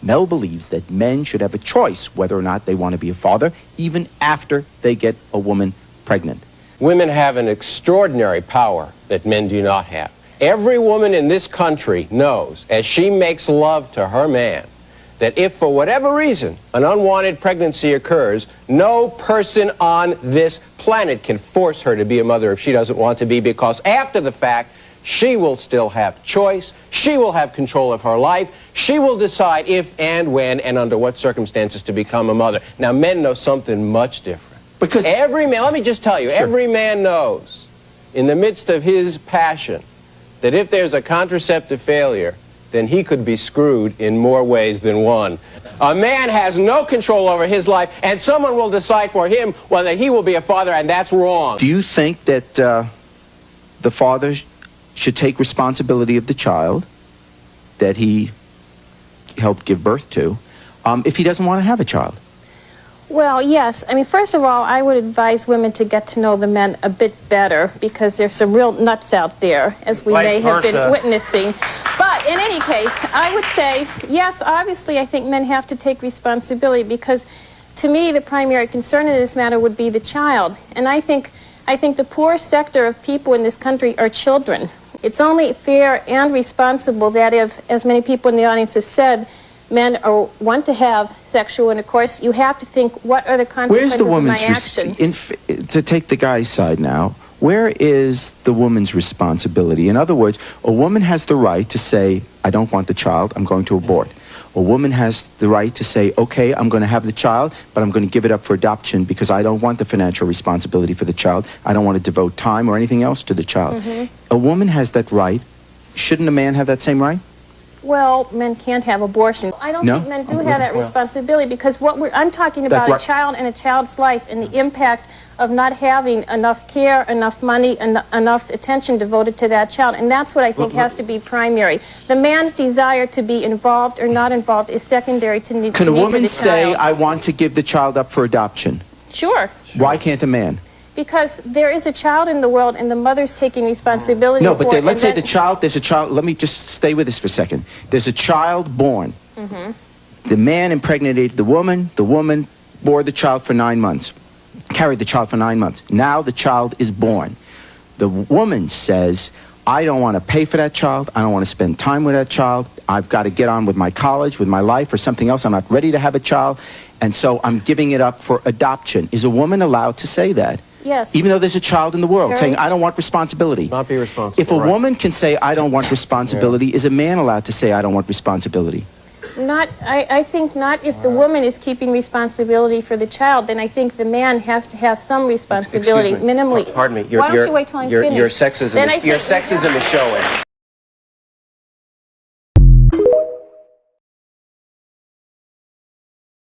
Mel believes that men should have a choice whether or not they want to be a father, even after they get a woman pregnant. Women have an extraordinary power that men do not have. Every woman in this country knows, as she makes love to her man, that if for whatever reason an unwanted pregnancy occurs, no person on this planet can force her to be a mother if she doesn't want to be, because after the fact, she will still have choice, she will have control of her life, she will decide if and when and under what circumstances to become a mother. Now, men know something much different. Because every man, let me just tell you, sure, every man knows in the midst of his passion that if there's a contraceptive failure, then he could be screwed in more ways than one. A man has no control over his life, and someone will decide for him whether he will be a father, and that's wrong. Do you think that the father should take responsibility of the child that he helped give birth to if he doesn't want to have a child? Well, yes. I mean, first of all, I would advise women to get to know the men a bit better, because there's some real nuts out there, as we may have been witnessing. But in any case, I would say, yes, obviously, I think men have to take responsibility, because to me, the primary concern in this matter would be the child. And I think the poorest sector of people in this country are children. It's only fair and responsible that if, as many people in the audience have said, men want to have sexual intercourse, you have to think, what are the consequences of my action? To take the guy's side now, where is the woman's responsibility? In other words, a woman has the right to say, I don't want the child, I'm going to abort. A woman has the right to say, okay, I'm going to have the child, but I'm going to give it up for adoption because I don't want the financial responsibility for the child. I don't want to devote time or anything else to the child. A woman has that right. Shouldn't a man have that same right? Well, men can't have abortion. I don't think men do have that responsibility, because I'm talking about a child and a child's life and the impact of not having enough care, enough money, and enough attention devoted to that child. And that's what I think has to be primary. The man's desire to be involved or not involved is secondary to needs of the child. Can a woman say, I want to give the child up for adoption? Sure. Why can't a man? Because there is a child in the world, and the mother's taking responsibility for it. No, but let's say there's a child, let me just stay with this for a second. There's a child born. The man impregnated the woman bore the child for 9 months, carried the child for 9 months. Now the child is born. The woman says, I don't want to pay for that child, I don't want to spend time with that child, I've got to get on with my college, with my life, or something else, I'm not ready to have a child, and so I'm giving it up for adoption. Is a woman allowed to say that? Yes. Even though there's a child in the world saying, I don't want responsibility. Not be responsible. If a woman can say, I don't want responsibility, is a man allowed to say, I don't want responsibility? I think not if the woman is keeping responsibility for the child. Then I think the man has to have some responsibility, minimally. Pardon me. Why don't you wait till I'm finished? Your sexism is showing.